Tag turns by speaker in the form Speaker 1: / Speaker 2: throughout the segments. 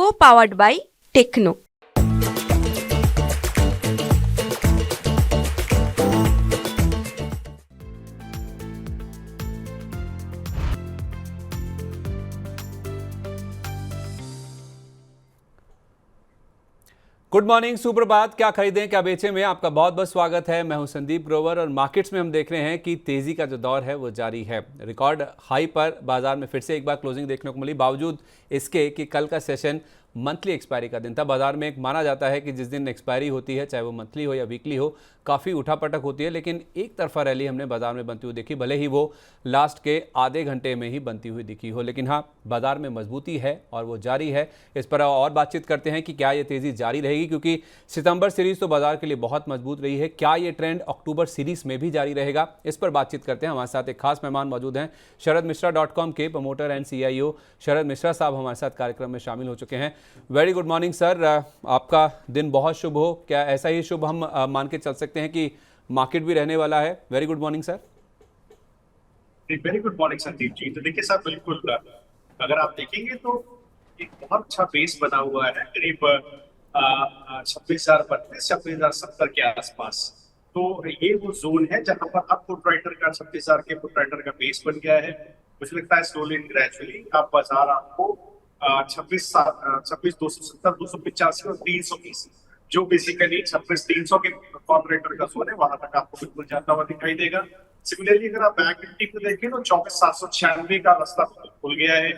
Speaker 1: co-powered by Techno.
Speaker 2: Good morning, सुप्रभात। क्या खरीदें क्या बेचें में आपका बहुत बहुत स्वागत है। मैं हूं संदीप ग्रोवर और मार्केट्स में हम देख रहे हैं कि तेजी का जो दौर है वो जारी है। रिकॉर्ड हाई पर बाजार में फिर से एक बार क्लोजिंग देखने को मिली, बावजूद इसके कि कल का सेशन मंथली एक्सपायरी का दिन था। बाजार में एक माना जाता है कि जिस दिन एक्सपायरी होती है, चाहे वो मंथली हो या वीकली हो, काफ़ी उठापटक होती है, लेकिन एक तरफा रैली हमने बाजार में बनती हुई देखी, भले ही वो लास्ट के आधे घंटे में ही बनती हुई दिखी हो, लेकिन हाँ, बाजार में मजबूती है और वो जारी है। इस पर और बातचीत करते हैं कि क्या ये तेज़ी जारी रहेगी, क्योंकि सितंबर सीरीज तो बाजार के लिए बहुत मजबूत रही है। क्या ये ट्रेंड अक्टूबर सीरीज में भी जारी रहेगा, इस पर बातचीत करते हैं। हमारे साथ एक खास मेहमान मौजूद हैं, शरदमिश्रा.com के प्रमोटर एंड CIO शरद मिश्रा साहब हमारे साथ कार्यक्रम में शामिल हो चुके हैं। वेरी गुड मॉर्निंग सर, आपका दिन बहुत शुभ हो। क्या ऐसा ही शुभ हम मान के चल सकते हैं कि मार्केट भी रहने वाला है? Very good morning sir.
Speaker 3: Very good morning Sandeep ji. तो देखिए सर, बिल्कुल अगर आप देखेंगे तो एक बहुत अच्छा बेस बना हुआ है, करीब 26,032 26,070 के आसपास। तो ये वो जोन है जहां पर अब पुट राइटर का 26,000 के पुट राइटर का बेस बन गया है। मुझे लगता है स्लोली एंड ग्रेजुअली आप बाजार आपको 26,270 285 और 320, जो बेसिकली 26,300 के कॉर्पोरेटर का जोन है, वहां तक आपको बिल्कुल जाता हुआ दिखाई देगा। सिमिलरली अगर आप बैंक निफ्टी को देखें तो 24,796 का रास्ता खुल गया है।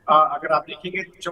Speaker 3: अगर आप देखेंगे जो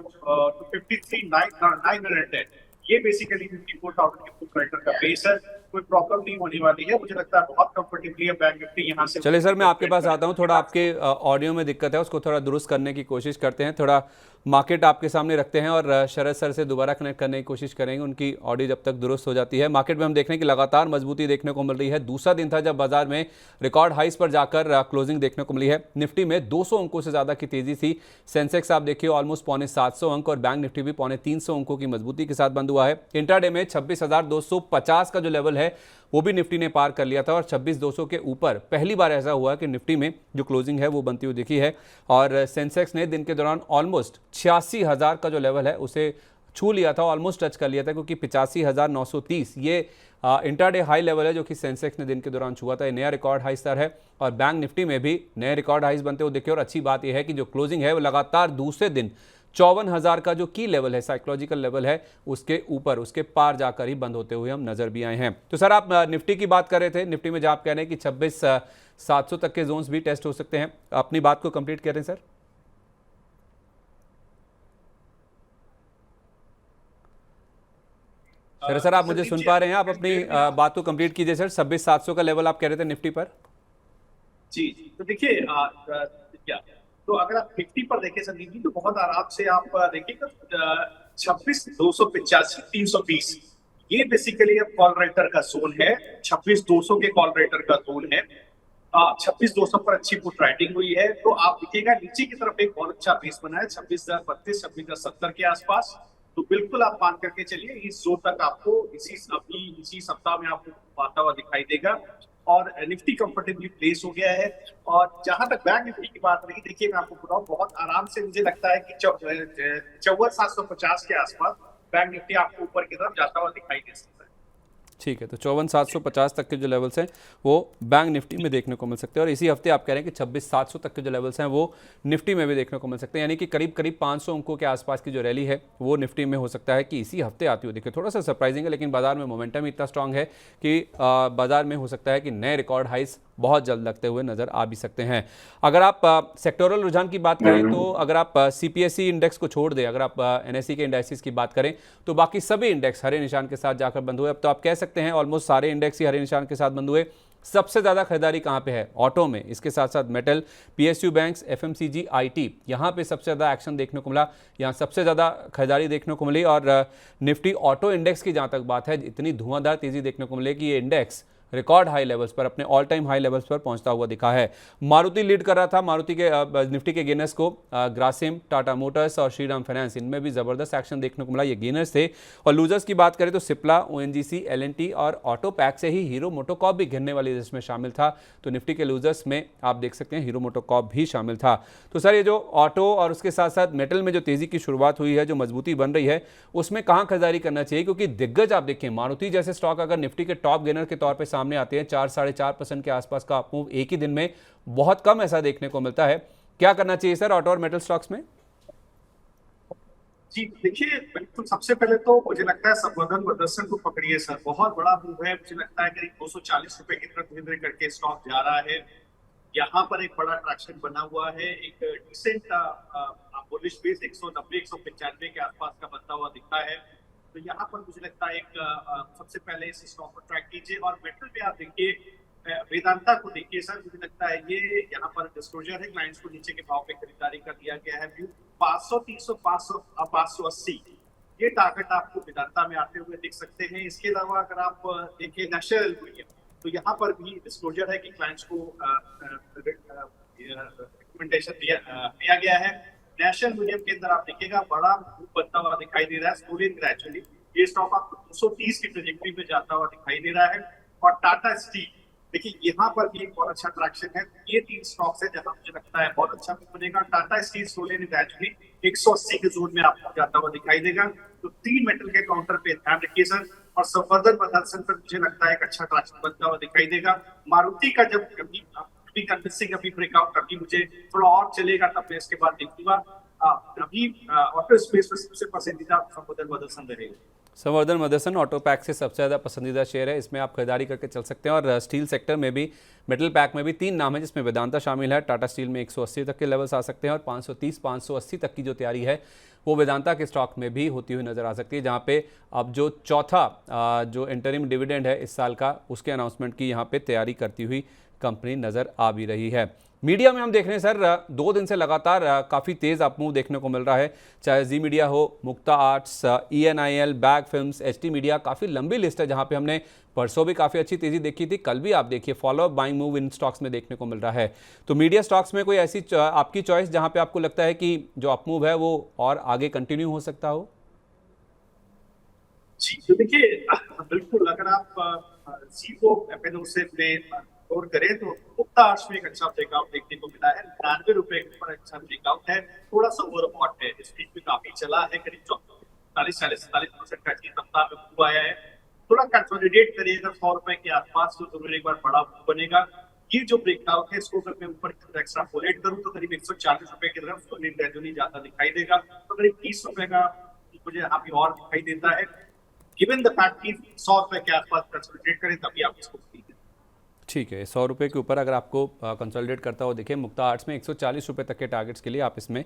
Speaker 3: 53,910, ये बेसिकली 54,000 के पुट राइटर का बेस है। कोई प्रॉब्लम नहीं होने वाली है, मुझे लगता है बहुत कंफर्टेबली है बैंक निफ्टी यहाँ से।
Speaker 2: चलिए सर, मैं आपके पास आता हूँ। थोड़ा आपके ऑडियो में दिक्कत है, उसको थोड़ा दुरुस्त करने की कोशिश करते हैं। थोड़ा मार्केट आपके सामने रखते हैं और शरद सर से दोबारा कनेक्ट करने की कोशिश करेंगे, उनकी ऑडियो जब तक दुरुस्त हो जाती है। मार्केट में हम देख रहे हैं कि लगातार मजबूती देखने को मिल रही है। दूसरा दिन था जब बाजार में रिकॉर्ड हाइस पर जाकर क्लोजिंग देखने को मिली है। निफ्टी में 200 अंकों से ज़्यादा की तेजी थी। सेंसेक्स आप देखिए ऑलमोस्ट 750 अंक और बैंक निफ्टी भी 350 अंकों की मजबूती के साथ बंद हुआ है। इंट्राडे में 26,250 का जो लेवल है वो भी निफ्टी ने पार कर लिया था और 26,200 के ऊपर पहली बार ऐसा हुआ कि निफ्टी में जो क्लोजिंग है वो बनती हुई दिखी है। और सेंसेक्स ने दिन के दौरान ऑलमोस्ट 86,000 का जो लेवल है उसे छू लिया था, ऑलमोस्ट टच कर लिया था, क्योंकि 85,930 ये इंट्राडे हाई लेवल है जो कि सेंसेक्स ने दिन के दौरान छुआ था। ये नया रिकॉर्ड हाई स्तर है और बैंक निफ्टी में भी नए रिकॉर्ड हाइस बनते हुए दिखे। और अच्छी बात यह है कि जो क्लोजिंग है वो लगातार दूसरे दिन 54,000 का जो की लेवल है, साइकोलॉजिकल लेवल है, उसके ऊपर, उसके पार जाकर ही बंद होते हुए हम नजर भी आए हैं। तो सर, आप निफ्टी की बात कर रहे थे। निफ्टी में जब आप कह रहे हैं कि 26,700 तक के जोन्स भी टेस्ट हो सकते हैं, अपनी बात को कंप्लीट करें सर। सर आप मुझे सुन पा रहे हैं? आप अपनी बात को कंप्लीट कीजिए सर। 26,700 का लेवल आप कह रहे थे निफ्टी पर।
Speaker 3: जी, तो देखिए क्या, तो अगर आप 50 पर देखें संदीप जी, तो बहुत आराम से आप देखिएगा 26,285 320, ये बेसिकली अब कॉल राइटर का जोन है। 26,200 के कॉल राइटर का जोन है। 26,200 पर अच्छी पुट राइटिंग हुई है। तो आप देखिएगा नीचे की तरफ एक बहुत अच्छा बेस बना है 26,032 26,070 के आसपास। तो बिल्कुल आप मान करके चलिए इस जोन तक आपको इसी सप्ताह में आपको आता हुआ दिखाई देगा। और निफ्टी कंफर्टेबली प्लेस हो गया है। और जहां तक बैंक निफ्टी की बात रही, देखिए मैं आपको बताऊं, बहुत आराम से मुझे लगता है कि 54,750 के आसपास बैंक निफ्टी आपको ऊपर की तरफ जाता हुआ दिखाई दे सकता है।
Speaker 2: ठीक है, तो 54,750 तक के जो लेवल्स हैं वो बैंक निफ्टी में देखने को मिल सकते हैं और इसी हफ्ते आप कह रहे हैं कि 26,700 तक के जो लेवल्स हैं वो निफ्टी में भी देखने को मिल सकते हैं। यानी कि करीब 500 अंकों के आसपास की जो रैली है वो निफ्टी में हो सकता है कि इसी हफ्ते आती हुई दिखे। थोड़ा सा सरप्राइजिंग है, लेकिन बाजार में मोमेंटम इतना स्ट्रांग है कि बाजार में हो सकता है कि नए रिकॉर्ड हाइस बहुत जल्द लगते हुए नजर आ भी सकते हैं। अगर आप सेक्टोरल रुझान की बात करें, तो अगर आप CPSE इंडेक्स को छोड़ दें, अगर आप NSE के इंडेक्सेस की बात करें, तो बाकी सभी इंडेक्स हरे निशान के साथ जाकर बंद हुए। अब तो आप कह सकते हैं ऑलमोस्ट सारे इंडेक्स ही हरे निशान के साथ बंद हुए। सबसे ज्यादा खरीदारी कहां पे है? ऑटो में। इसके साथ साथ metal, PSU banks, FMCG, IT, यहां पे सबसे ज्यादा एक्शन देखने को मिला, यहां सबसे ज्यादा खरीदारी देखने को मिली। और निफ्टी ऑटो इंडेक्स की जहां तक बात है, इतनी धुआंधार तेजी देखने को मिली कि ये इंडेक्स रिकॉर्ड हाई लेवल्स पर, अपने ऑल टाइम हाई लेवल्स पर पहुंचता हुआ दिखा है। मारुति लीड कर रहा था, मारुति के निफ्टी के गेनर्स को ग्रासिम, टाटा मोटर्स और श्रीराम फाइनेंस, इनमें भी जबरदस्त एक्शन देखने को मिला, ये गेनर्स थे। और लूजर्स की बात करें तो सिप्ला, ओएनजीसी, एलएनटी और ऑटो पैक से ही हीरो मोटोकॉर्प भी गिरने वाली लिस्ट में शामिल था। तो निफ्टी के लूजर्स में आप देख सकते हैं हीरो मोटोकॉर्प भी शामिल था। तो सर, ये जो ऑटो और उसके साथ साथ मेटल में जो तेजी की शुरुआत हुई है, जो मजबूती बन रही है, उसमें कहां खरीदारी करना चाहिए? क्योंकि दिग्गज आप देखिए, मारुति जैसे स्टॉक अगर निफ्टी के टॉप गेनर के तौर पे सामने आते हैं, 4-4.5% के आसपास का अपमूव एक ही दिन में बहुत कम ऐसा देखने को मिलता है। क्या करना चाहिए सर ऑटो और मेटल स्टॉक्स में?
Speaker 3: जी देखिए, बिल्कुल सबसे पहले तो मुझे लगता है संवर्धन मदरसन को पकड़िए सर, बहुत बड़ा मूव है। मुझे लगता है करीब 240 रुपए की तरफ धीरे धीरे करके स्टॉक जा रहा है। यहाँ पर एक बड़ा ट्रैक्शन बना हुआ है, एक डिसेंट बुलिश बेस 190-195 के आसपास का बनता हुआ दिखता है। तो यहाँ पर मुझे लगता है एक सबसे पहले इस स्टॉक को ट्रैक कीजिए। और मेटल पे आप देखिए, वेदांता को देखिए सर, मुझे लगता है ये यहाँ पर डिस्क्लोजर है, क्लाइंट्स को नीचे के भाव पे खरीदारी कर दिया गया है। व्यू 500, 300, 500, 580 ये टारगेट आपको वेदांता में आते हुए दिख सकते हैं। इसके अलावा अगर आप देखिए नेशनल एल्यूमिनियम, तो यहाँ पर भी डिस्क्लोजर है कि क्लाइंट्स को रिकमेंडेशन दिया गया है। नेशनल एल्यूमिनियम के अंदर आप देखिएगा बड़ा मूव बनता हुआ दिखाई दे रहा है, स्लोली ग्रेजुअली। ये स्टॉक आपको 230 की ट्रेजेक्टरी में जाता हुआ दिखाई दे रहा है। और टाटा स्टील देखिए, यहाँ पर भी एक बहुत अच्छा ट्रैक्शन है। ये 3 स्टॉक्स है जहां मुझे लगता है बहुत अच्छा बनेगा। टाटा स्टील स्लोली ग्रेजुअली 180 के जोन में आपको जाता हुआ दिखाई देगा। तो 3 मेटल के काउंटर पे ध्यान रखिए सर। और संवर्धन मदरसन पर मुझे लगता है एक अच्छा ट्रैक्शन बनता हुआ दिखाई देगा। मारुति का जब अभी कन्विंसिंग अभी ब्रेकआउट, अभी मुझे थोड़ा और चलेगा तब मैं इसके बाद देखूंगा। अभी ऑटो स्पेस में सबसे पसंदीदा संवर्धन मदरसन रहेगा।
Speaker 2: संवर्धन मदरसन ऑटो पैक से सबसे ज़्यादा पसंदीदा शेयर है, इसमें आप खरीदारी करके चल सकते हैं। और स्टील सेक्टर में भी, मेटल पैक में भी 3 नाम है जिसमें वेदांता शामिल है। टाटा स्टील में 180 तक के लेवल्स आ सकते हैं और 530-580 तक की जो तैयारी है वो वेदांता के स्टॉक में भी होती हुई नजर आ सकती है, जहां पे अब जो चौथा जो इंटरिम डिविडेंड है इस साल का, उसके अनाउंसमेंट की यहां पे तैयारी करती हुई कंपनी नजर आ भी रही है। मीडिया में हम देख रहे हैं सर, 2 दिन से लगातार काफ़ी तेज़ अपमूव देखने को मिल रहा है, चाहे जी मीडिया हो, Mukta arts, ENIL, bag films, HT media, काफ़ी लंबी लिस्ट है जहां पे हमने परसों भी काफ़ी अच्छी तेज़ी देखी थी, कल भी आप देखिए follow up buying move in stocks में देखने को मिल रहा है। तो मीडिया स्टॉक्स में कोई ऐसी आपकी चॉइस जहां पे आपको लगता है कि जो अपमूव है वो और आगे कंटिन्यू हो सकता हो?
Speaker 3: जी तो देखिए, बिल्कुल अगर आप सी को FNO से और करें तो मुक्ता आर्ट्स में एक अच्छा ब्रेकआउट देखने को मिला है। 99 रुपए के ऊपर अच्छा ब्रेकआउट है, थोड़ा सा ओवरबॉट है, स्पीड पे काफी चला है, करीब 40-47% का अच्छी रफ्तार में मूव आया है। थोड़ा कंसोलिडेट करिएगा 100 रुपए के आसपास, तो जरूर एक बार बड़ा मूव बनेगा। ये जो ब्रेकआउट है इसको अगर मैं ऊपर एक्स्ट्रापोलेट करूं तो करीब 140 रुपए की तरफ तो ग्रेजुअली जाता दिखाई देगा। तो करीब 30 रुपए का मुझे यहाँ पे और दिखाई देता है। गिवन द फैक्ट कि 100 रुपए के आसपास कंसोलिडेट करें तभी आप इसको खरीदें।
Speaker 2: ठीक है, 100 रुपये के ऊपर अगर आपको कंसोलिडेट करता हो, देखिए मुक्ता आर्ट्स में 140 रुपये तक के टारगेट्स के लिए आप इसमें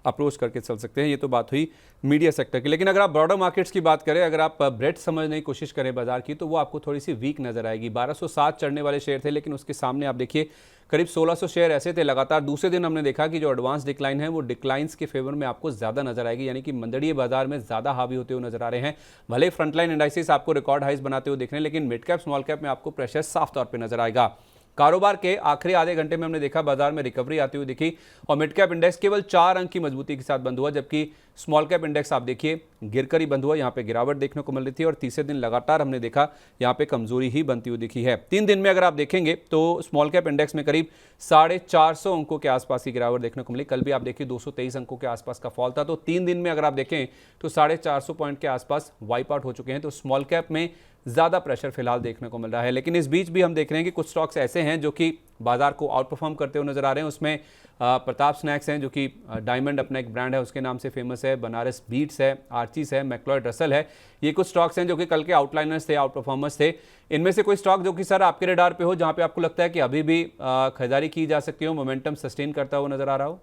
Speaker 2: अप्रोच करके चल सकते हैं। ये तो बात हुई मीडिया सेक्टर की, लेकिन अगर आप ब्रॉडर मार्केट्स की बात करें, अगर आप ब्रेड्थ समझने की कोशिश करें बाजार की, तो वो आपको थोड़ी सी वीक नजर आएगी। 1207 चढ़ने वाले शेयर थे, लेकिन उसके सामने आप देखिए करीब 1600 शेयर ऐसे थे लगातार। दूसरे दिन हमने देखा कि जो एडवांस डिक्लाइन है वो डिक्लाइंस के फेवर में आपको ज़्यादा नजर आएगी, यानी कि मंदड़िए बाजार में ज़्यादा हावी होते हुए नजर आ रहे हैं। भले फ्रंटलाइन इंडाइसिस आपको रिकॉर्ड हाइज बनाते हुए दिख रहे हैं, लेकिन मिड कैप स्मॉल कैप में आपको प्रेशर साफ तौर पर नजर आएगा। कारोबार के आखिरी आधे घंटे में हमने देखा बाजार में रिकवरी आती हुई दिखी और मिड कैप इंडेक्स केवल 4 अंक की मजबूती के साथ बंद हुआ, जबकि स्मॉल कैप इंडेक्स आप देखिए गिरकर ही बंद हुआ। यहाँ पे गिरावट देखने को मिल रही थी और तीसरे दिन लगातार हमने देखा यहाँ पे कमजोरी ही बनती हुई दिखी है। 3 दिन में अगर आप देखेंगे तो स्मॉल कैप इंडेक्स में करीब 450 अंकों के आसपास की गिरावट देखने को मिली। कल भी आप देखिए 223 अंकों के आसपास का फॉल था। तो 3 दिन में अगर आप देखें तो 450 पॉइंट के आसपास वाइप आउट हो चुके हैं। तो स्मॉल कैप में ज़्यादा प्रेशर फिलहाल देखने को मिल रहा है, लेकिन इस बीच भी हम देख रहे हैं कि कुछ स्टॉक्स ऐसे हैं जो कि बाजार को आउट परफॉर्म करते हुए नजर आ रहे हैं। उसमें प्रताप स्नैक्स हैं जो कि डायमंड अपना एक ब्रांड है उसके नाम से फेमस है, बनारस बीट्स है, आर्चीज है, मैक्लॉयड रसल है। ये कुछ स्टॉक्स हैं जो कि कल के आउटलाइनर्स थे, आउट परफॉर्मर्स थे। इनमें से कोई स्टॉक जो कि सर आपके रेडार पे हो, जहां पे आपको लगता है कि अभी भी खरीदारी की जा सकती हो, मोमेंटम सस्टेन करता हुआ नजर आ रहा हो?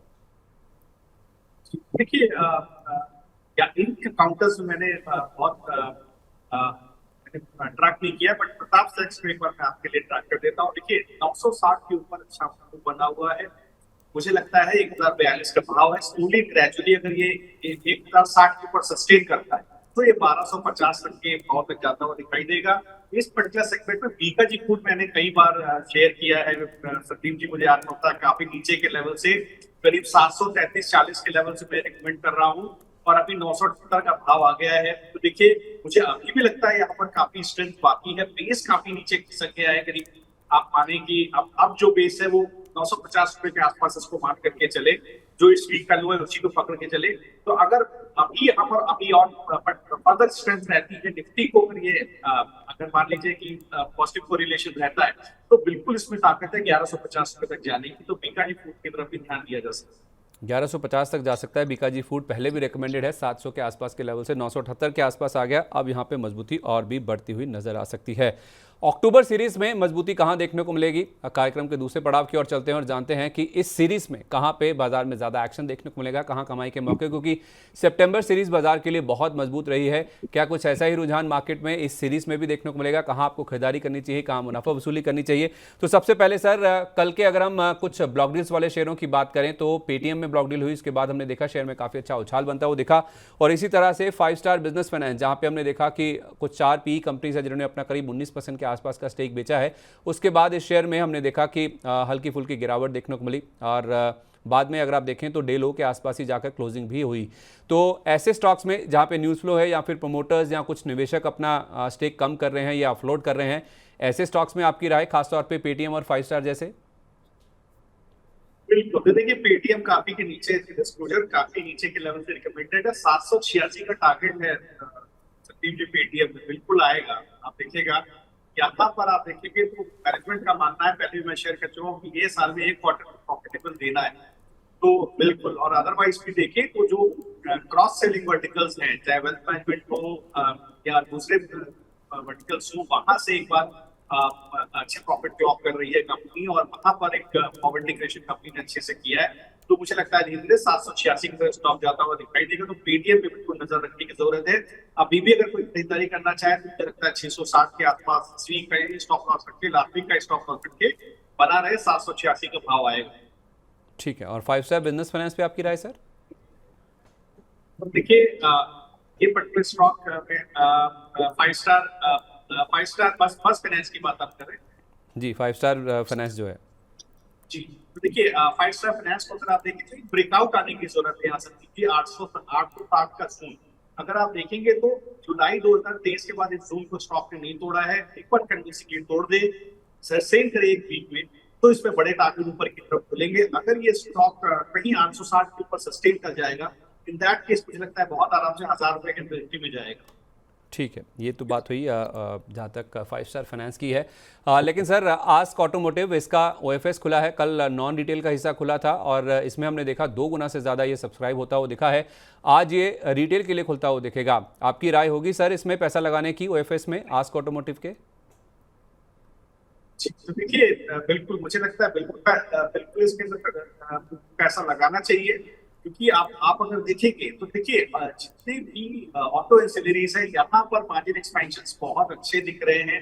Speaker 3: देखिए, इन काउंटर्स में मैंने बहुत ट्रैक नहीं किया, बट प्रताप स्नैक्स को एक बार मैं आपके लिए ट्रैक कर देता हूँ। देखिए 960 के ऊपर अच्छा बना हुआ है, मुझे लगता है 1042 का भाव है। स्लोली ग्रेजुअली अगर ये 1060 के ऊपर सस्टेन करता है तो ये 1250 तक के भाव तक जाता हुआ दिखाई देगा। इस पर्टिकुलर सेगमेंट में बीकाजी फूड मैंने कई बार शेयर किया है, संदीप जी मुझे याद होता है, काफी नीचे के लेवल से करीब 733-40 के लेवल से मैं रिकमेंड कर रहा हूँ, और अभी 978 का भाव आ गया है। तो देखिए मुझे अभी भी लगता है यहाँ पर काफी स्ट्रेंथ बाकी है, बेस काफी नीचे खिसक गया है, करीब आप माने कि अब जो बेस है वो 950 रुपए के आसपास इसको मान करके चले, जो इस वीक का लो है उसी को पकड़ के चले। तो अगर अभी यहाँ पर अभी और फर्दर स्ट्रेंथ रहती है निफ्टी को, अगर ये अगर मान लीजिए कि पॉजिटिव कोरिलेशन रहता है, तो बिल्कुल इसमें ताकत है 1150 रुपए तक जाने की। तो बीकाजी फूड की तरफ भी ध्यान दिया जा सकता है।
Speaker 2: 1150 तक जा सकता है बीकाजी फूड, पहले भी रिकमेंडेड है 700 के आसपास के लेवल से, 978 के आसपास आ गया, अब यहाँ पे मजबूती और भी बढ़ती हुई नजर आ सकती है। अक्टूबर सीरीज में मजबूती कहाँ देखने को मिलेगी, कार्यक्रम के दूसरे पड़ाव की ओर चलते हैं और जानते हैं कि इस सीरीज में कहाँ पे बाजार में ज़्यादा एक्शन देखने को मिलेगा, कहाँ कमाई के मौके, क्योंकि सितंबर सीरीज बाजार के लिए बहुत मजबूत रही है। क्या कुछ ऐसा ही रुझान मार्केट में इस सीरीज में भी देखने को मिलेगा, कहाँ आपको खरीदारी करनी चाहिए, कहाँ मुनाफा वसूली करनी चाहिए? तो सबसे पहले सर, कल के अगर हम कुछ ब्लॉक डील्स वाले शेयरों की बात करें तो पेटीएम में ब्लॉक डील हुई, इसके बाद हमने देखा शेयर में काफ़ी अच्छा उछाल बनता हुआ दिखा, और इसी तरह से 5 स्टार बिजनेस फाइनेंस, जहाँ पे हमने देखा कि कुछ 4 पी कंपनीज है जिन्होंने अपना करीब 19% के आसपास का स्टेक बेचा है। उसके बाद इस शेयर में हमने देखा कि हल्की फुल्की गिरावट देखने को मिली, और बाद में अगर आप देखें तो डे लो के आसपास ही जाकर क्लोजिंग भी हुई। तो ऐसे स्टॉक्स में जहां पे न्यूज़ फ्लो है या फिर प्रमोटर्स या कुछ निवेशक अपना स्टेक कम कर रहे हैं या ऑफलोड कर रहे हैं, ऐसे स्टॉक्स में आपकी राय, खासतौर पे पेटीएम और 5 स्टार जैसे?
Speaker 3: बिल्कुल, तो देखिए पेटीएम काफी के नीचे, डिस्क्लोजर काफी नीचे के लेवल से रिकमेंडेड है, 786 का टारगेट है संदीप जी। पेटीएम में बिल्कुल आएगा, आप देखिएगा यहाँ पर, आप देखेंगे तो मैनेजमेंट का मानना है, पहले भी मैं शेयर कर चुका हूँ कि ये साल में एक क्वार्टर प्रॉफिटेबल देना है, तो बिल्कुल। और अदरवाइज भी देखें तो जो क्रॉस सेलिंग वर्टिकल्स हैं, चाहे वेल्थ मैनेजमेंट हो या दूसरे वर्टिकल्स हो, वहां से एक बार अच्छे प्रॉफिट क्लॉक कर रही है कंपनी, और वहां पर एक फॉरवर्ड इंटीग्रेशन कंपनी ने अच्छे से किया है। तो मुझे लगता है धीरे धीरे 786 की तरफ स्टॉक जाता हुआ दिखाई देगा। तो पेटीएम पे बिल्कुल नजर रखने की जरूरत है। अभी भी अगर कोई खरीदारी करना चाहे तो मुझे लगता है 660 के आसपास इस वीक का स्टॉक लॉस रख के, लास्ट वीक का स्टॉक लॉस रख के बना रहे, 786 का भाव आएगा।
Speaker 2: ठीक है, और 5 स्टार बिजनेस फाइनेंस पे आपकी राय सर?
Speaker 3: तो देखिए ये पर्टिकुलर स्टॉक में 5 स्टार बस फाइनेंस की बात आप कर रहे हैं
Speaker 2: जी, 5 स्टार फाइनेंस जो है
Speaker 3: जी। तो देखिए 5 स्टार फाइनेंस को अगर आप देखें तो ब्रेकआउट आने की जरूरत है यहाँ से, 860 का जोन अगर आप देखेंगे तो जुलाई 2023 के बाद इस जोन को स्टॉक ने नहीं तोड़ा है। एक बार कंटिन्यूअसली तोड़ दे, सस्टेन करे एक वीक में, तो इसमें बड़े टारगेट ऊपर की तरफ खुलेंगे। अगर ये स्टॉक कहीं 860 के ऊपर सस्टेन कर जाएगा, इन दैट केस मुझे लगता है बहुत आराम से 1000 रुपए के एंट्री में जाएगा।
Speaker 2: ठीक है, ये तो बात हुई जहाँ तक 5 स्टार फाइनेंस की है। लेकिन सर, आस्क ऑटोमोटिव, इसका ओएफएस खुला है, कल नॉन रिटेल का हिस्सा खुला था और इसमें हमने देखा 2 गुना से ज़्यादा ये सब्सक्राइब होता हुआ दिखा है। आज ये रिटेल के लिए खुलता हुआ दिखेगा, आपकी राय होगी सर इसमें पैसा लगाने की ओएफएस में, आस्क ऑटोमोटिव के?
Speaker 3: तो देखिए बिल्कुल मुझे लगता है बिल्कुल इसके अंदर पैसा लगाना चाहिए, क्योंकि आप अगर देखेंगे तो देखिए जितने भी ऑटो एंसिलरीज है यहाँ पर मार्जिन एक्सपेंशंस बहुत अच्छे दिख रहे हैं।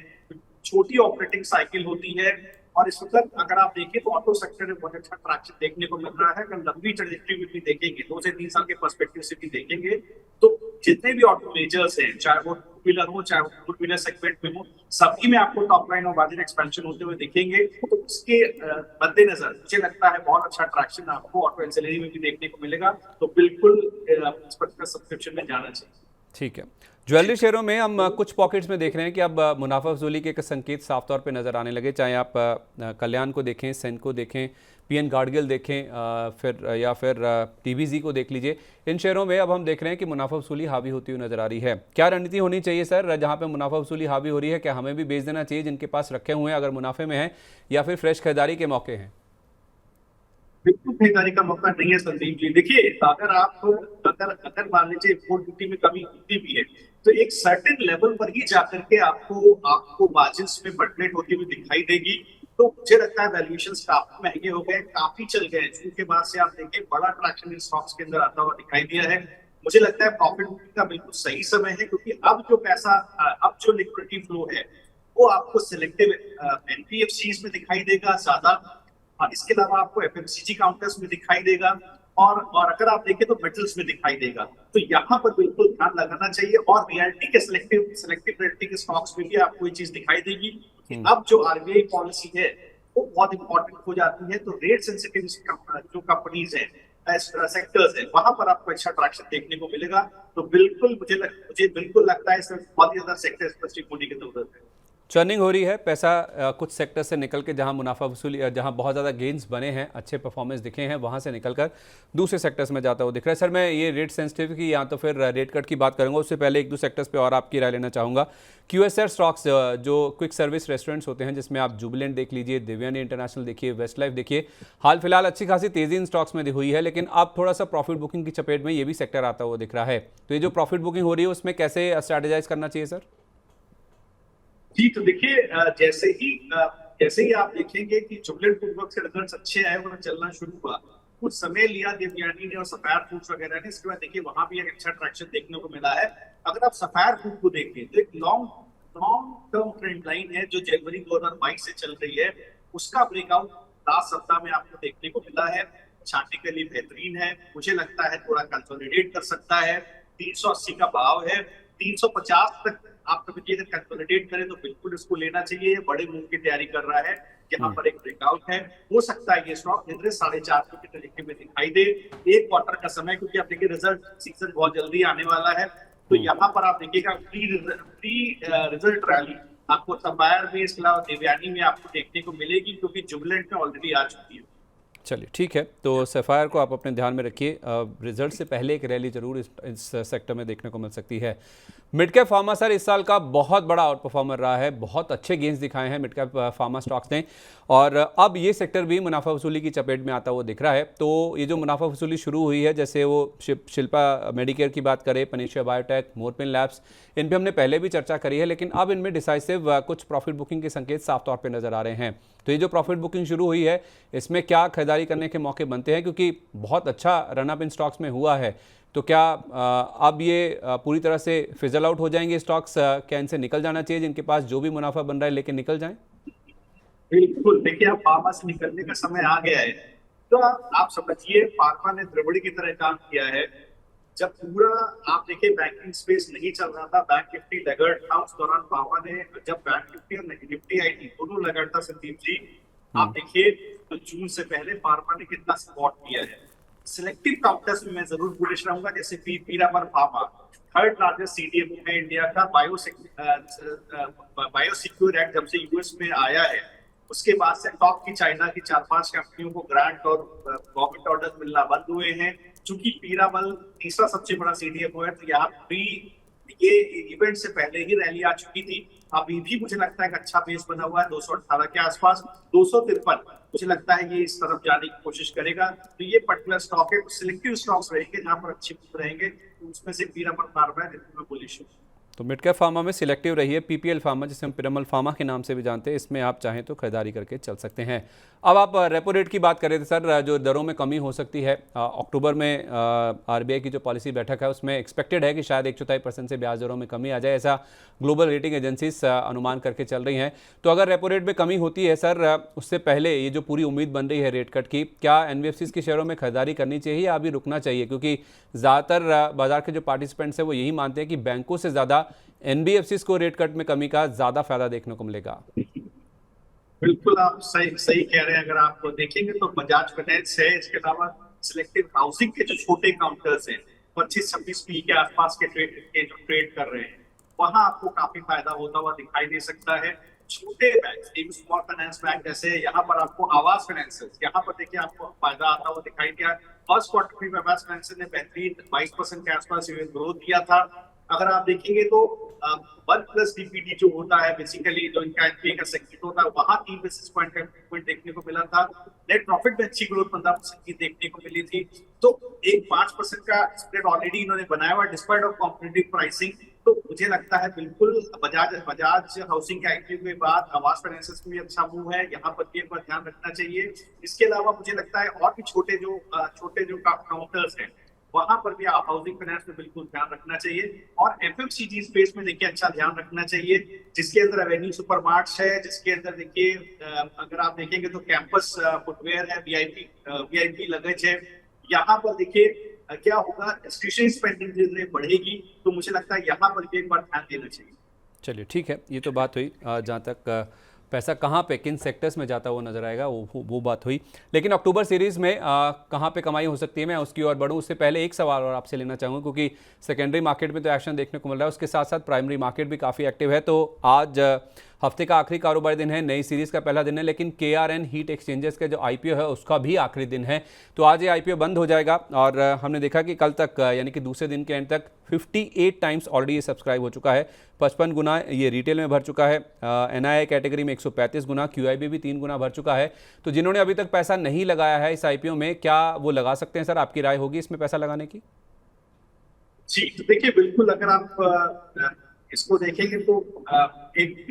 Speaker 3: छोटी ऑपरेटिंग साइकिल होती है और इस वक्त अगर आप देखें तो ऑटो सेक्टर में बहुत अच्छा ट्रैक्शन देखने को मिल रहा है। अगर लंबी ट्रेजेक्टरी में भी देखेंगे, 2 से 3 साल के पर्सपेक्टिव से भी देखेंगे, तो जितने भी ऑटो मेजर्स हैं, चाहे वो 2 व्हीलर हो चाहे वो 4 व्हीलर सेगमेंट में हो, सभी में आपको टॉप लाइन और मार्जिन एक्सपेंशन होते हुए दिखेंगे। तो उसके मद्देनजर मुझे लगता है बहुत अच्छा ट्रैक्शन आपको ऑटो एंसिलरी में भी देखने को मिलेगा। तो बिल्कुल इस पर सब्सक्रिप्शन में जाना चाहिए।
Speaker 2: ठीक है, ज्वेलरी शेयरों में हम कुछ पॉकेट्स में देख रहे हैं कि अब मुनाफा वसूली के संकेत साफ तौर पे नज़र आने लगे, चाहे आप कल्याण को देखें, सेन को देखें, पीएन गार्डगिल देखें, फिर टीवीजी को देख लीजिए। इन शेयरों में अब हम देख रहे हैं कि मुनाफा वसूली हावी होती हुई नज़र आ रही है। क्या रणनीति होनी चाहिए सर जहाँ पे मुनाफा वसूली हावी हो रही है? क्या हमें भी बेच देना चाहिए जिनके पास रखे हुए हैं अगर मुनाफे में हैं, या फिर फ्रेश खरीदारी के मौके हैं?
Speaker 3: बिल्कुल खरीदारी का मौका नहीं है संदीप जी। देखिए अगर मान लीजिए इम्पोर्ट ड्यूटी में कमी होती भी है तो एक सर्टेन लेवल पर ही जाकर के आपको मार्जिन्स में बढ़त होती हुई दिखाई देगी। तो मुझे लगता है वैल्यूएशंस काफी महंगे हो गए, काफी चल गए। जून के बाद से आप देखिए बड़ा ट्रैक्शन इन स्टॉक्स के अंदर आता हुआ दिखाई दिया है। मुझे लगता है प्रॉफिट बुकिंग का बिल्कुल सही समय है, क्योंकि अब जो लिक्विडिटी फ्लो है वो आपको सिलेक्टिव एनबीएफसीज में दिखाई देगा ज्यादा, इसके अलावा आपको एफएमसीजी काउंटर्स में दिखाई देगा। और अगर आप देखें तो मेटल्स में दिखाई देगा। तो यहाँ पर बिल्कुल ध्यान लगाना चाहिए। और रियल्टी के सिलेक्टिव रियल्टी के स्टॉक्स में भी आपको ये चीज दिखाई देगी कि अब जो आरबीआई पॉलिसी है वो बहुत इंपॉर्टेंट हो जाती है। तो रेट सेंसिटिव जो कंपनीज है, सेक्टर्स है, वहां पर आपको अच्छा ट्रैक्शन देखने को मिलेगा। तो बिल्कुल मुझे बिल्कुल लगता है इसमें बहुत ही ज्यादा सेक्टर स्पेसिफिक होने की जरूरत है।
Speaker 2: चर्निंग हो रही है, पैसा कुछ सेक्टर से निकल के जहां मुनाफा वसूली, जहां बहुत ज़्यादा गेन्स बने हैं, अच्छे परफॉर्मेंस दिखे हैं, वहां से निकलकर दूसरे सेक्टर्स में जाता हुआ दिख रहा है। सर, मैं ये रेट सेंसिटिव की या तो फिर रेट कट की बात करूंगा, उससे पहले एक दो सेक्टर्स पे और आपकी राय लेना चाहूँगा। QSR स्टॉक्स जो क्विक सर्विस रेस्टोरेंट्स होते हैं, जिसमें आप जुबिलेंट देख लीजिए, देवयानी इंटरनेशनल देखिए, वेस्ट लाइफ देखिए, हाल फिलहाल अच्छी खासी तेज़ी इन स्टॉक्स में हुई है, लेकिन अब थोड़ा सा प्रॉफिट बुकिंग की चपेट में ये भी सेक्टर आता हुआ दिख रहा है। तो ये जो प्रॉफिट बुकिंग हो रही है उसमें कैसे स्ट्रैटेजाइज करना चाहिए सर?
Speaker 3: जी, तो देखिए, जैसे ही आप देखेंगे कि जुबिलेंट फूडवर्क्स के रिजल्ट्स अच्छे आए और चलना शुरू हुआ, कुछ समय लिया देवयानी ने और सफायर फूड्स वगैरह ने। इसके बाद देखिए वहां भी एक अच्छा ट्रैक्शन देखने को मिला है। अगर आप सफायर फूड को देखें तो एक लॉन्ग टर्म ट्रेंड लाइन है जो जनवरी 2022 से चल रही है, उसका ब्रेकआउट लास्ट सप्ताह में आपको देखने को मिला है। छांटे के लिए बेहतरीन है, मुझे लगता है थोड़ा कंसोलिडेट कर सकता है। 380 का भाव है, 350 तक आप कभी अगर कंसोलिडेट करें तो बिल्कुल इसको लेना चाहिए। बड़े मूव की तैयारी कर रहा है, यहाँ पर एक ब्रेकआउट है, हो सकता है ये स्टॉक 4.5 की ट्रैजेक्टरी में दिखाई दे। एक क्वार्टर का समय, क्योंकि आप देखिए रिजल्ट सीजन बहुत जल्दी आने वाला है। तो यहाँ पर आप देखिएगा प्री रिजल्ट रैली आपको सफायर में, इसके अलावा देवयानी में आपको देखने को मिलेगी, क्योंकि जुबिलेंट में ऑलरेडी आ चुकी है।
Speaker 2: चलिए ठीक है, तो सफ़ायर को आप अपने ध्यान में रखिए। रिजल्ट से पहले एक रैली जरूर इस सेक्टर में देखने को मिल सकती है। मिड कैप फार्मा सर इस साल का बहुत बड़ा आउट परफॉर्मर रहा है, बहुत अच्छे गेंस दिखाए हैं मिड कैप फार्मा स्टॉक्स ने, और अब ये सेक्टर भी मुनाफा वसूली की चपेट में आता हुआ दिख रहा है। तो ये जो मुनाफा वसूली शुरू हुई है, जैसे वो शिल्पा मेडिकेयर की बात करें, पनेशिया बायोटेक, मोरपिन लैब्स, इन पर हमने पहले भी चर्चा करी है, लेकिन अब इनमें डिसाइसिव कुछ प्रॉफिट बुकिंग के संकेत साफ तौर पर नजर आ रहे हैं। तो ये जो प्रॉफिट बुकिंग शुरू हुई है, इसमें क्या खरीदारी करने के मौके बनते हैं, क्योंकि बहुत अच्छा रनअप इन स्टॉक्स में हुआ है। तो क्या अब ये पूरी तरह से फिजल आउट हो जाएंगे स्टॉक्स? क्या इनसे निकल जाना चाहिए, जिनके पास जो भी मुनाफा बन रहा है लेके निकल जाएं?
Speaker 3: बिल्कुल, देखिए अब फार्मा से निकलने का समय आ गया है। तो आप समझिए फार्मा ने द्रविड़ की तरह काम किया है। जब पूरा आप देखिए बैंकिंग स्पेस नहीं चल रहा था, बैंक निफ्टी लगड़ था, उस दौरान फार्मा ने, जब बैंक निफ्टी और निफ्टी आई थी दोनों लगड़ था संदीप जी, आप देखिए तो जून से पहले फार्मा ने कितना सपोर्ट किया है। सिलेक्टिव काउंटर्स में मैं जरूर बुलिश रहूंगा, जैसे Piramal pharma third largest CDMO है इंडिया का। बायोसिक्योर एक्ट जब से यूएस में आया है, उसके बाद से टॉप की चाइना की 4-5 कंपनियों को ग्रांट और गवर्नमेंट ऑर्डर मिलना बंद हुए हैं। चूंकि पीरामल तीसरा सबसे बड़ा सीडीएमओ है, तो यहाँ ये इवेंट से पहले ही रैली आ चुकी थी। अभी भी मुझे लगता है कि अच्छा बेस बना हुआ है 218 के आसपास। 253 मुझे लगता है ये इस तरफ जाने की कोशिश करेगा। तो ये पर्टिकुलर स्टॉक है, सिलेक्टिव स्टॉक्स रहेंगे जहां पर अच्छे रहेंगे, उसमें से पीरामल फार्मा है जिसमें मैं बुलिश हूं।
Speaker 2: तो मिड कैप फार्मा में सिलेक्टिव रही है। पीपीएल फार्मा, जिसे हम पिरामल फार्मा के नाम से भी जानते हैं, इसमें आप चाहें तो खरीदारी करके चल सकते हैं। अब आप रेपो रेट की बात कर रहे थे सर, जो दरों में कमी हो सकती है अक्टूबर में, आरबीआई की जो पॉलिसी बैठक है उसमें एक्सपेक्टेड है कि शायद 1/4% से ब्याज दरों में कमी आ जाए, ऐसा ग्लोबल रेटिंग एजेंसीज अनुमान करके चल रही हैं। तो अगर रेपो रेट में कमी होती है सर, उससे पहले ये जो पूरी उम्मीद बन रही है रेट कट की, क्या एनबीएफसीज के शेयरों में खरीदारी करनी चाहिए या अभी रुकना चाहिए? क्योंकि ज़्यादातर बाजार के जो पार्टिसिपेंट्स हैं वो यही मानते हैं कि बैंकों से ज़्यादा एनबीएफसीज को रेट कट में कमी का ज़्यादा फायदा देखने को मिलेगा।
Speaker 3: बिल्कुल आप सही कह रहे हैं। अगर आप देखेंगे तो बजाज फाइनेंस है, इसके अलावा सिलेक्टिव हाउसिंग के जो छोटे काउंटर्स हैं 25-26 पी के आसपास के जो ट्रेड कर रहे हैं, वहां आपको काफी फायदा होता हुआ दिखाई दे सकता है। छोटे बैंक, स्मॉल फाइनेंस बैंक, जैसे यहाँ पर आपको आवास फाइनेंस, यहाँ पर देखिए आपको फायदा आता हुआ दिखाई दिया। फर्स्ट क्वार्टर में आवास फाइनेंस ने बेहतरीन 22% के आसपास ग्रोथ दिया था। अगर आप देखेंगे तो 1+ डीपीडी जो होता है, बेसिकली जो इनका एनपीए का सेक्टर होता है, वहां 3 बेसिस पॉइंट का इम्प्रूवमेंट देखने को मिला था। नेट प्रॉफिट में अच्छी ग्रोथ 15% की देखने को मिली थी। तो एक 5% का स्प्रेड ऑलरेडी इन्होंने बनाया हुआ डिस्पाइट ऑफ कॉम्पिटिटिव प्राइसिंग। तो मुझे लगता है बिल्कुल बजाज हाउसिंग के आईपीओ के बाद आवास फाइनेंसेस में भी अच्छा मूव है, यहाँ पर भी एक बार ध्यान रखना चाहिए। इसके अलावा मुझे लगता है और भी छोटे जो काउंटर्स हैं, वहां पर भी हाउसिंग फाइनेंस में बिल्कुल ध्यान रखना चाहिए। और एफएमसीजी स्पेस में देखिए अच्छा ध्यान रखना चाहिए, जिसके अंदर एवेन्यू सुपरमार्ट्स है, जिसके अंदर देखिए अगर आप देखेंगे तो कैंपस फुटवेयर है, वीआईपी लगेज है, यहाँ पर देखिए क्या होगा, डिस्क्रिशनरी स्पेंडिंग धीरे धीरे बढ़ेगी, तो मुझे लगता है यहाँ पर भी एक बार ध्यान देना चाहिए।
Speaker 2: चलिए ठीक है, ये तो बात हुई जहाँ तक पैसा कहाँ पे किन सेक्टर्स में जाता हुआ नजर आएगा वो बात हुई। लेकिन अक्टूबर सीरीज़ में कहाँ पे कमाई हो सकती है, मैं उसकी ओर बढ़ूँ उससे पहले एक सवाल और आपसे लेना चाहूँगा, क्योंकि सेकेंडरी मार्केट में तो एक्शन देखने को मिल रहा है, उसके साथ साथ प्राइमरी मार्केट भी काफ़ी एक्टिव है। तो आज हफ्ते का आखिरी कारोबारी दिन है, नई सीरीज़ का पहला दिन है, लेकिन KRN हीट एक्सचेंजर्स का जो IPO है उसका भी आखिरी दिन है। तो आज ये IPO बंद हो जाएगा और हमने देखा कि कल तक यानी कि दूसरे दिन के एंड तक 58 टाइम्स ऑलरेडी ये सब्सक्राइब हो चुका है, 55 गुना ये रिटेल में भर चुका है, NII कैटेगरी में 135 गुना, QIB भी 3 गुना भर चुका है। तो जिन्होंने अभी तक पैसा नहीं लगाया है इस IPO में, क्या वो लगा सकते हैं? सर आपकी राय होगी इसमें पैसा लगाने की?
Speaker 3: जी, तो देखिए बिल्कुल, अगर आप इसको देखेंगे तो एक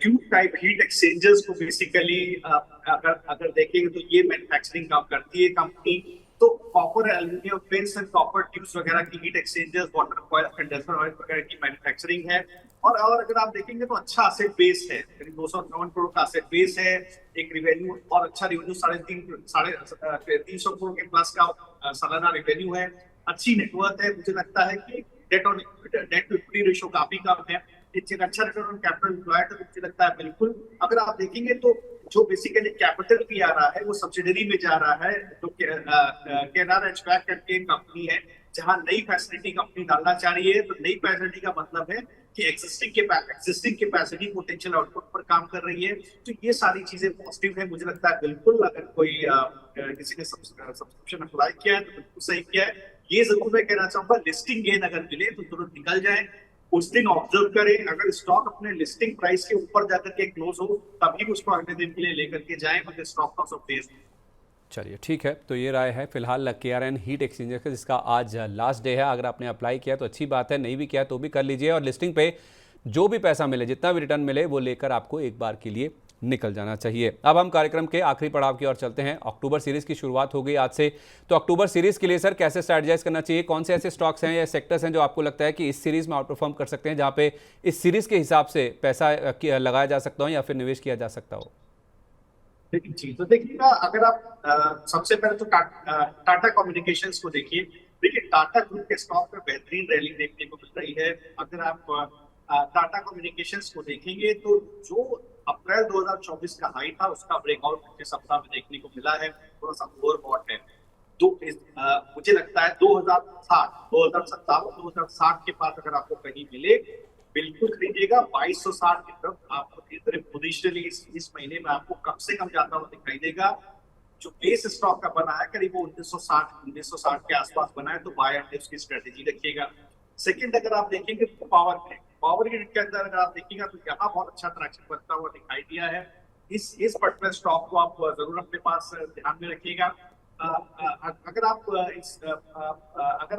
Speaker 3: ट्यूब टाइप हीट एक्सचेंजर्स को बेसिकली अगर अगर देखेंगे तो ये मैन्युफैक्चरिंग काम करती है कंपनी। तो copper, aluminium paints and copper tubes वगैरह की heat exchangers, water coil, condenser oil वगैरह की मैन्युफैक्चरिंग है। और अगर आप देखेंगे तो अच्छा एसेट बेस है, करीब 259 करोड़ का एसेट बेस है, एक रिवेन्यू और अच्छा रिवेन्यू 350 करोड़ के प्लस का सालाना रिवेन्यू है, अच्छी नेटवर्क है। मुझे लगता है कि डेट टू इक्विटी रेशियो काफी कम है, एक अच्छा रिटर्न ऑन कैपिटल एम्प्लॉयड है। तो मुझे लगता है बिल्कुल, अगर आप देखेंगे तो जो बेसिकली कैपिटल भी आ रहा है वो सब्सिडरी में जा रहा है, जो केनारा एचवैक करके कंपनी है, जहां नई फैसिलिटी कंपनी डालना चाह रही है। तो नई फैसिलिटी का मतलब है कि एक्सिस्टिंग कैपेसिटी पोटेंशियल आउटपुट पर काम कर रही है। तो ये सारी चीजें पॉजिटिव है। मुझे लगता है बिल्कुल, अगर कोई किसी ने सब्सक्रिप्शन अप्लाई किया है तो बिल्कुल सही किया है। ये जरूर मैं कहना चाहूंगा, लिस्टिंग गेन अगर मिले तो तुरंत निकल जाए, उस दिन ऑब्जर्व करें, अगर स्टॉक अपने लिस्टिंग प्राइस के ऊपर जाकर के क्लोज हो तभी उसको अगले दिन के लिए लेकर के जाएं, मगर स्टॉक लॉस ऑफ डेज।
Speaker 2: चलिए ठीक है, तो ये राय है फिलहाल KRN हीट एक्सचेंजर का, जिसका आज लास्ट डे है। अगर आपने अप्लाई किया तो अच्छी बात है, नहीं भी किया तो भी कर लीजिए, और लिस्टिंग पे जो भी पैसा मिले, जितना भी रिटर्न मिले, वो लेकर आपको एक बार के लिए निकल जाना चाहिए। अब हम कार्यक्रम के आखिरी पड़ाव की ओर चलते हैं। अक्टूबर सीरीज की शुरुआत हो गई आज से, तो अक्टूबर सीरीज के लिए सर कैसे स्ट्रैटेजाइज करना चाहिए? कौन से ऐसे स्टॉक्स हैं या सेक्टर्स हैं जो आपको लगता है कि इस सीरीज में आउट परफॉर्म कर सकते हैं, जहां पे इस सीरीज के हिसाब से पैसा लगाया जा सकता हो या फिर निवेश किया जा सकता हो?
Speaker 3: जी, तो देखिएगा, अगर आप सबसे पहले तो टाटा कम्युनिकेशंस को देखिए। देखिए, टाटा ग्रुप के स्टॉक में बेहतरीन रैली देखने को मिल रही है। अगर आप टाटा कम्युनिकेशंस को देखेंगे तो जो अप्रैल 2024 का हाई था उसका ब्रेकआउट पिछले सप्ताह में देखने को मिला है, थोड़ा सा ओवरबॉट है। तो मुझे लगता है 2060 के पास अगर आपको कहीं मिले बिल्कुल खरीदिएगा। 2260 की तरफ आपको धीरे धीरे पोजिशनली इस महीने में आपको कम से कम जाता हुआ दिखाई देगा। जो बेस स्टॉक का बना है करीब 1960 के आसपास बना है, तो बाय एंड डिप्स की स्ट्रेटेजी रखिएगा। सेकंड, अगर आप देखेंगे तो पावर ग्रिड के अंदर अगर आप देखिएगा तो यहाँ बहुत अच्छा ट्रैक्शन बनता हुआ दिखाई दिया है। इस पर्टिकुलर स्टॉक को आप जरूर अपने पास ध्यान में रखिएगा। अगर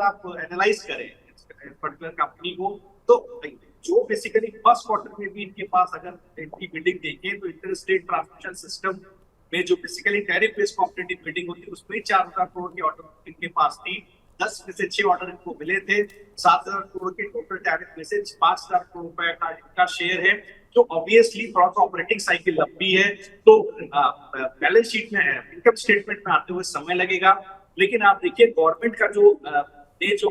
Speaker 3: आप एनालाइज करें इस पर्टिकुलर कंपनी को, तो जो बेसिकली फर्स्ट क्वार्टर में भी इनके पास अगर इनकी बिल्डिंग देखें तो इंटरस्टेट ट्रांसमिशन सिस्टम में जो basically tariff based competitive building होती है उसमें 4000 करोड़ की ऑर्डर इनके पास थी। 10 में से 6 ऑर्डर इनको मिले थे। 7000 करोड़ के टोटल टैरिफ में से 5000 करोड़ रुपए का इनका शेयर है, जो ऑब्वियसली थोड़ा सा ऑपरेटिंग साइकिल लंबी है, तो बैलेंस शीट में इनकम स्टेटमेंट में आते हुए समय लगेगा। लेकिन आप देखिए, गवर्नमेंट का जो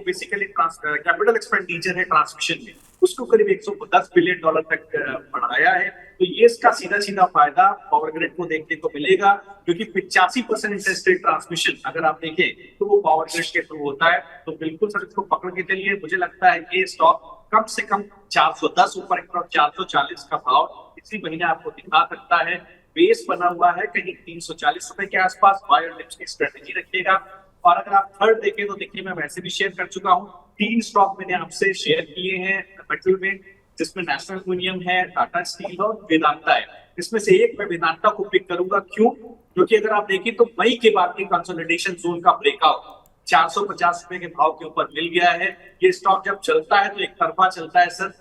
Speaker 3: बेसिकली कैपिटल एक्सपेंडिचर है ट्रांसमिशन में, उसको करीब $110 बिलियन तक बढ़ाया है। तो ये इसका सीधा फायदा पावर ग्रिड को देखने को मिलेगा, क्योंकि 85% इंटरेस्ट रेट ट्रांसमिशन अगर आप देखें तो वो पावर ग्रिड के थ्रू होता है। तो बिल्कुल सर इसको पकड़ के चलिए। मुझे लगता है ये स्टॉक कम से कम 410 ऊपर 440 का भाव इसी महीने आपको दिखा सकता है। बेस बना हुआ है कहीं 340 रुपए के आसपास। बाय और डिप्स की स्ट्रेटेजी रखिएगा। और अगर आप थर्ड देखें तो देखिए, मैं वैसे भी शेयर कर चुका हूँ, 3 स्टॉक मैंने आपसे शेयर किए हैं मेटल में, जिसमें नेशनल एल्यूमिनियम है, टाटा स्टील और वेदांता है। इसमें से एक मैं वेदांता को पिक करूंगा। क्यों? क्योंकि अगर आप देखें तो मई के बाद के कंसोलिडेशन जोन का ब्रेकआउट 450 रुपए के भाव के ऊपर मिल गया है। ये स्टॉक जब चलता है तो एक तरफा चलता है सर।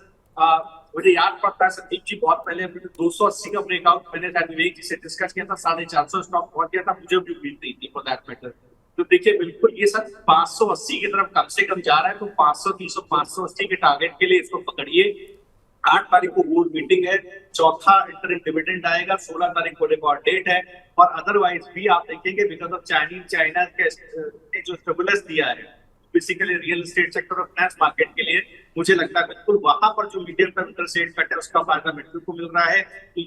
Speaker 3: मुझे याद पड़ता है संदीप जी, बहुत पहले 280 का ब्रेकआउट मैंने विवेक जी से डिस्कस किया था, 450 स्टॉक पहुंच गया था, मुझे भी उम्मीद नहीं थी फॉर दैट मैटर। तो देखिए बिल्कुल ये सर 580 की तरफ कम से कम जा रहा है, तो 500, 300, 580 के टारगेट के लिए इसको पकड़िए। 8 तारीख को बोर्ड मीटिंग है, चौथा इंटरिम डिविडेंड आएगा, 16 तारीख को रिकॉर्ड डेट है, और अदरवाइज भी आप देखेंगे बिकॉज ऑफ चाइना के ने जो स्टिमुलस दिया है बेसिकली रियल एस्टेट सेक्टर और फाइनेंस मार्केट के लिए मुझे लगता है बिल्कुल वहां पर जो medium term interest rate cut है उसका फायदा मेटल को मिल रहा है। तो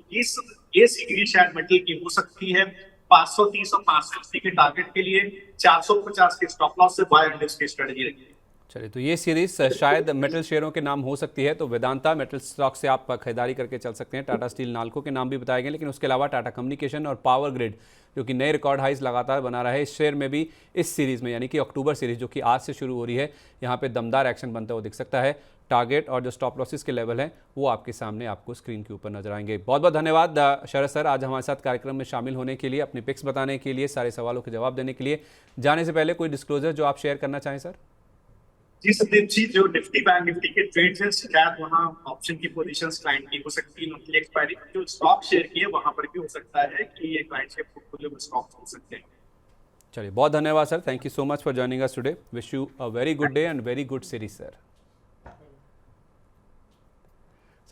Speaker 3: ये सीढ़ी शायद मेटल की हो सकती है 530 और 580 के टारगेट के लिए 450 के स्टॉप लॉस से बाय एंड डिप्स की स्ट्रेटजी रखिए।
Speaker 2: चलिए, तो ये सीरीज शायद मेटल शेयरों के नाम हो सकती है, तो वेदांता मेटल स्टॉक से आप खरीदारी करके चल सकते हैं। टाटा स्टील, नाल्को के नाम भी बताए गए, लेकिन उसके अलावा टाटा कम्युनिकेशन और पावर ग्रिड जो कि नए रिकॉर्ड हाइज लगातार बना रहा है, इस शेयर में भी इस सीरीज़ में यानी कि अक्टूबर सीरीज जो कि आज से शुरू हो रही है, यहाँ पे दमदार एक्शन बनता हुआ दिख सकता है। टारगेट और जो स्टॉप लॉसेस के लेवल हैं वो आपके सामने आपको स्क्रीन के ऊपर नजर आएंगे। बहुत बहुत धन्यवाद शरद सर, आज हमारे साथ कार्यक्रम में शामिल होने के लिए, अपने पिक्स बताने के लिए, सारे सवालों के जवाब देने के लिए। जाने से पहले कोई डिस्क्लोजर जो आप शेयर करना चाहें सर?
Speaker 3: जी संदीप जी, जो निफ्टी बैंक निफ्टी के ट्रेड्स हैं शायद वहाँ ऑप्शन की पोजीशंस क्लाइंट की हो सकती है, उनकी एक्सपायरी जो स्टॉक शेयर की है वहां पर भी हो सकता है कि ये क्लाइंट्स के पोर्टफोलियो में स्टॉक हो सकते हैं।
Speaker 2: चलिए, बहुत धन्यवाद sir, thank you so much for joining us today. Wish you a very good day and very good series sir.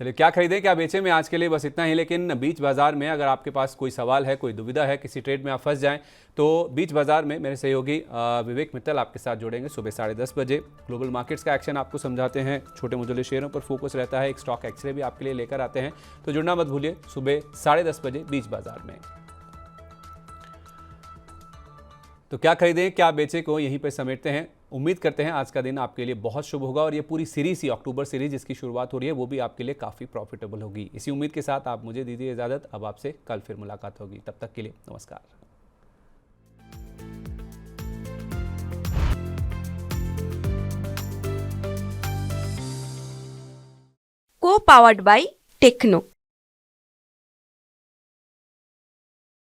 Speaker 2: चलिए, क्या खरीदें क्या बेचें में आज के लिए बस इतना ही। लेकिन बीच बाजार में अगर आपके पास कोई सवाल है, कोई दुविधा है, किसी ट्रेड में आप फंस जाएं, तो बीच बाजार में मेरे सहयोगी विवेक मित्तल आपके साथ जुड़ेंगे सुबह 10:30 बजे। ग्लोबल मार्केट्स का एक्शन आपको समझाते हैं, छोटे मुझले शेयरों पर फोकस रहता है, एक स्टॉक एक्सरे भी आपके लिए लेकर आते हैं। तो जुड़ना मत भूलिए सुबह 10:30 बजे बीच बाजार में। तो क्या खरीदें क्या बेचें को यहीं पर समेटते हैं। उम्मीद करते हैं आज का दिन आपके लिए बहुत शुभ होगा और ये पूरी सीरीज ही अक्टूबर सीरीज जिसकी शुरुआत हो रही है वो भी आपके लिए काफ़ी प्रॉफिटेबल होगी। इसी उम्मीद के साथ आप मुझे दीजिए इजाज़त, अब आपसे कल फिर मुलाकात होगी। तब तक के लिए नमस्कार।
Speaker 1: को पावर्ड बाय टेक्नो।